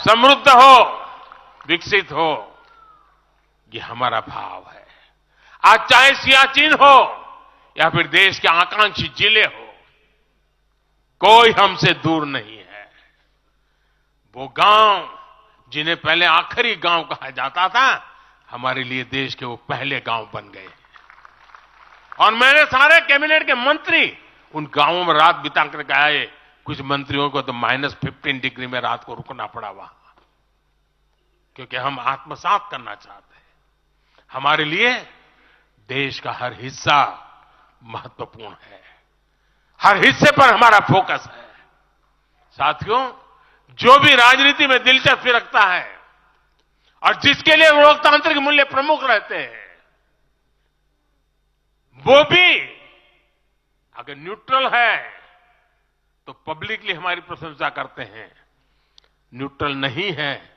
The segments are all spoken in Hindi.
समृद्ध हो, विकसित हो, ये हमारा भाव है। आज चाहे सियाचिन हो या फिर देश के आकांक्षी जिले हो, कोई हमसे दूर नहीं है। वो गांव जिन्हें पहले आखिरी गांव कहा जाता था, हमारे लिए देश के वो पहले गांव बन गए। और मैंने सारे कैबिनेट के मंत्री उन गांवों में रात बिता करके आए। कुछ मंत्रियों को तो -15 डिग्री में रात को रुकना पड़ा वहां, क्योंकि हम आत्मसात करना चाहते हैं। हमारे लिए देश का हर हिस्सा महत्वपूर्ण है, हर हिस्से पर हमारा फोकस है। साथियों, जो भी राजनीति में दिलचस्पी रखता है और जिसके लिए लोकतांत्रिक मूल्य प्रमुख रहते हैं, वो भी अगर न्यूट्रल है तो पब्लिकली हमारी प्रशंसा करते हैं, न्यूट्रल नहीं है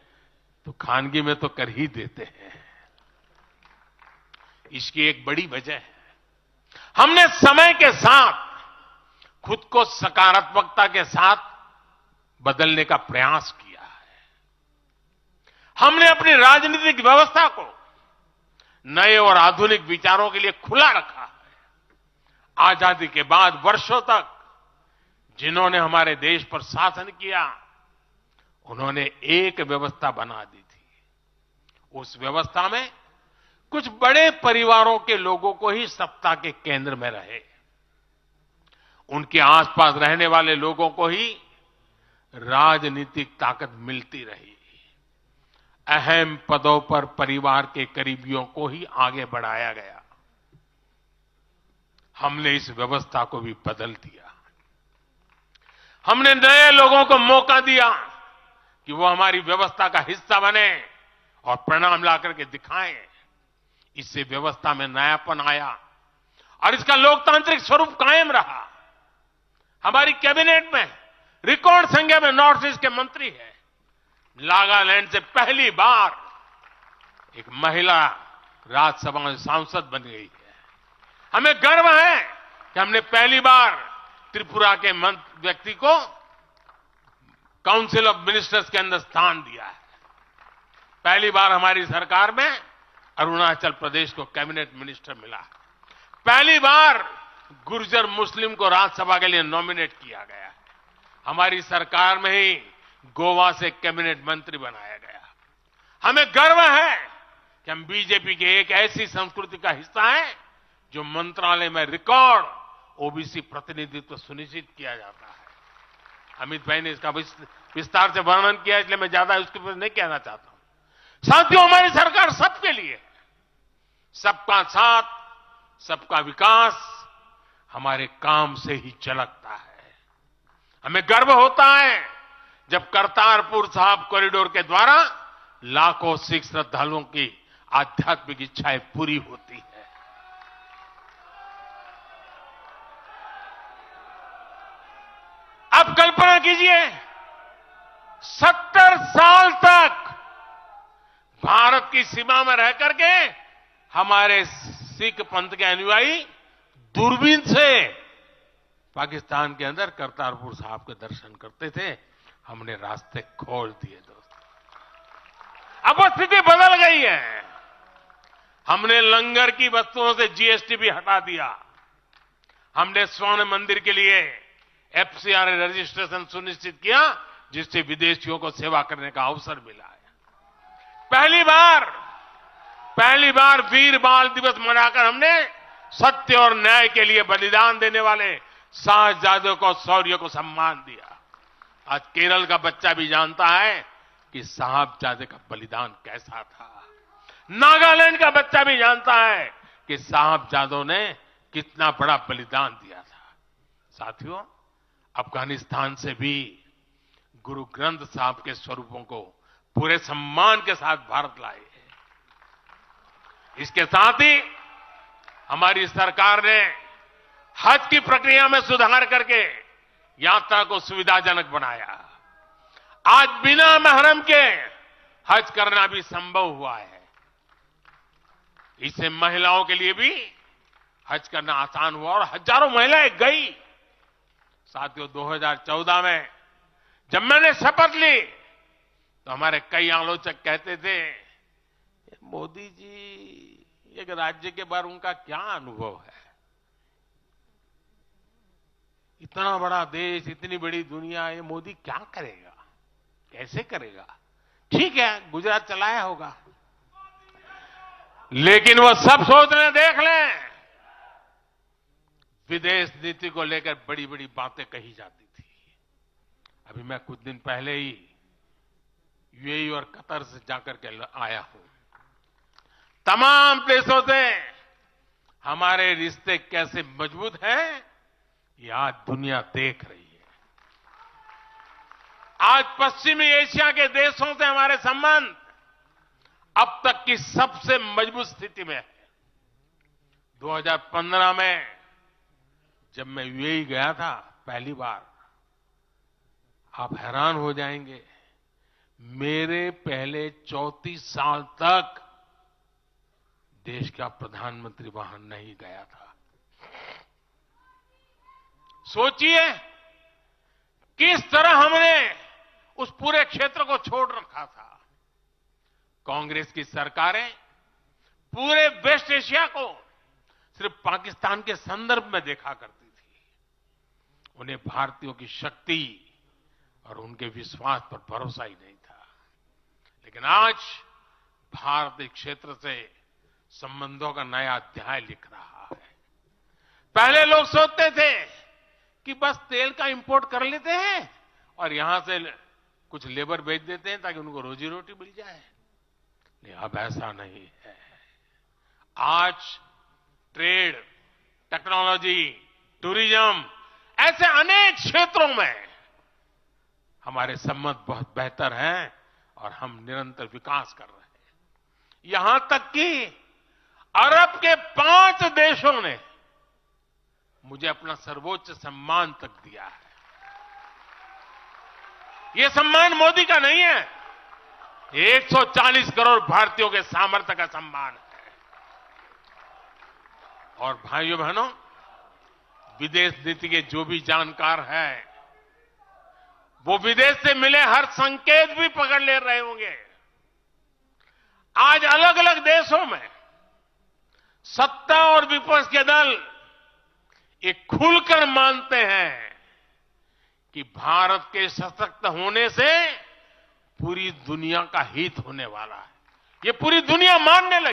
तो खानगी में तो कर ही देते हैं। इसकी एक बड़ी वजह है, हमने समय के साथ खुद को सकारात्मकता के साथ बदलने का प्रयास किया है। हमने अपनी राजनीतिक व्यवस्था को नए और आधुनिक विचारों के लिए खुला रखा है। आजादी के बाद वर्षों तक जिन्होंने हमारे देश पर शासन किया, उन्होंने एक व्यवस्था बना दी थी। उस व्यवस्था में कुछ बड़े परिवारों के लोगों को ही सत्ता के केंद्र में रहे, उनके आसपास रहने वाले लोगों को ही राजनीतिक ताकत मिलती रही। अहम पदों पर परिवार के करीबियों को ही आगे बढ़ाया गया। हमने इस व्यवस्था को भी बदल दिया। हमने नए लोगों को मौका दिया कि वो हमारी व्यवस्था का हिस्सा बने और परिणाम ला करके दिखाएं। इससे व्यवस्था में नयापन आया और इसका लोकतांत्रिक स्वरूप कायम रहा। हमारी कैबिनेट में रिकॉर्ड संख्या में नॉर्थ ईस्ट के मंत्री हैं। नागालैंड से पहली बार एक महिला राज्यसभा में सांसद बन गई है। हमें गर्व है कि हमने पहली बार त्रिपुरा के व्यक्ति को काउंसिल ऑफ मिनिस्टर्स के अंदर स्थान दिया है। पहली बार हमारी सरकार में अरुणाचल प्रदेश को कैबिनेट मिनिस्टर मिला है। पहली बार गुर्जर मुस्लिम को राज्यसभा के लिए नॉमिनेट किया गया है। हमारी सरकार में ही गोवा से कैबिनेट मंत्री बनाया गया। हमें गर्व है कि हम बीजेपी के एक ऐसी संस्कृति का हिस्सा है जो मंत्रालय में रिकॉर्ड ओबीसी प्रतिनिधित्व सुनिश्चित किया जाता है। अमित भाई ने इसका विस्तार से वर्णन किया, इसलिए मैं ज्यादा उसके ऊपर नहीं कहना चाहता हूं। साथियों, हमारी सरकार सबके लिए है। सबका साथ, सबका विकास हमारे काम से ही झलकता है। हमें गर्व होता है जब करतारपुर साहिब कॉरिडोर के द्वारा लाखों सिख श्रद्धालुओं की आध्यात्मिक इच्छाएं पूरी होती है। अब कल्पना कीजिए, 70 साल तक भारत की सीमा में रह करके हमारे सिख पंथ के अनुयायी दूरबीन से पाकिस्तान के अंदर करतारपुर साहिब के दर्शन करते थे। हमने रास्ते खोल दिए दोस्तों। अब वो स्थिति बदल गई है। हमने लंगर की वस्तुओं से जीएसटी भी हटा दिया। हमने स्वर्ण मंदिर के लिए एफसीआर रजिस्ट्रेशन सुनिश्चित किया, जिससे विदेशियों को सेवा करने का अवसर मिला है। पहली बार वीर बाल दिवस मनाकर हमने सत्य और न्याय के लिए बलिदान देने वाले साहसजादों को, शौर्य को सम्मान दिया। आज केरल का बच्चा भी जानता है कि साहबजादे का बलिदान कैसा था। नागालैंड का बच्चा भी जानता है कि साहबजादों ने कितना बड़ा बलिदान दिया था। साथियों, अफगानिस्तान से भी गुरु ग्रंथ साहब के स्वरूपों को पूरे सम्मान के साथ भारत लाए हैं। इसके साथ ही हमारी सरकार ने हज की प्रक्रिया में सुधार करके यात्रा को सुविधाजनक बनाया। आज बिना महरम के हज करना भी संभव हुआ है। इससे महिलाओं के लिए भी हज करना आसान हुआ और हजारों महिलाएं गई। साथियों, 2014 में जब मैंने शपथ ली तो हमारे कई आलोचक कहते थे, मोदी जी एक राज्य के बारे उनका क्या अनुभव है, इतना बड़ा देश, इतनी बड़ी दुनिया, ये मोदी क्या करेगा, कैसे करेगा। ठीक है, गुजरात चलाया होगा, लेकिन वो सब सोच लें, देख लें, विदेश नीति को लेकर बड़ी बड़ी बातें कही जाती थी। अभी मैं कुछ दिन पहले ही यूएई और कतर से जाकर के आया हूं। तमाम देशों से हमारे रिश्ते कैसे मजबूत हैं, ये आज दुनिया देख रही है। आज पश्चिमी एशिया के देशों से हमारे संबंध अब तक की सबसे मजबूत स्थिति में है। 2015 में जब मैं यूएई गया था पहली बार, आप हैरान हो जाएंगे, मेरे पहले 34 साल तक देश का प्रधानमंत्री वहां नहीं गया था। सोचिए किस तरह हमने उस पूरे क्षेत्र को छोड़ रखा था। कांग्रेस की सरकारें पूरे वेस्ट एशिया को सिर्फ पाकिस्तान के संदर्भ में देखा करती थी। उन्हें भारतीयों की शक्ति और उनके विश्वास पर भरोसा ही नहीं था। लेकिन आज भारत इस क्षेत्र से संबंधों का नया अध्याय लिख रहा है। पहले लोग सोचते थे कि बस तेल का इंपोर्ट कर लेते हैं और यहां से कुछ लेबर भेज देते हैं ताकि उनको रोजी रोटी मिल जाए। नहीं, अब ऐसा नहीं है। आज ट्रेड, टेक्नोलॉजी, टूरिज्म, ऐसे अनेक क्षेत्रों में हमारे संबंध बहुत बेहतर हैं और हम निरंतर विकास कर रहे हैं। यहां तक कि अरब के 5 देशों ने मुझे अपना सर्वोच्च सम्मान तक दिया है। यह सम्मान मोदी का नहीं है, 140 करोड़ भारतीयों के सामर्थ्य का सम्मान है। और भाइयों बहनों, विदेश नीति के जो भी जानकार हैं, वो विदेश से मिले हर संकेत भी पकड़ ले रहे होंगे। आज अलग अलग देशों में सत्ता और विपक्ष के दल ये खुलकर मानते हैं कि भारत के सशक्त होने से पूरी दुनिया का हित होने वाला है। ये पूरी दुनिया मानने लगी।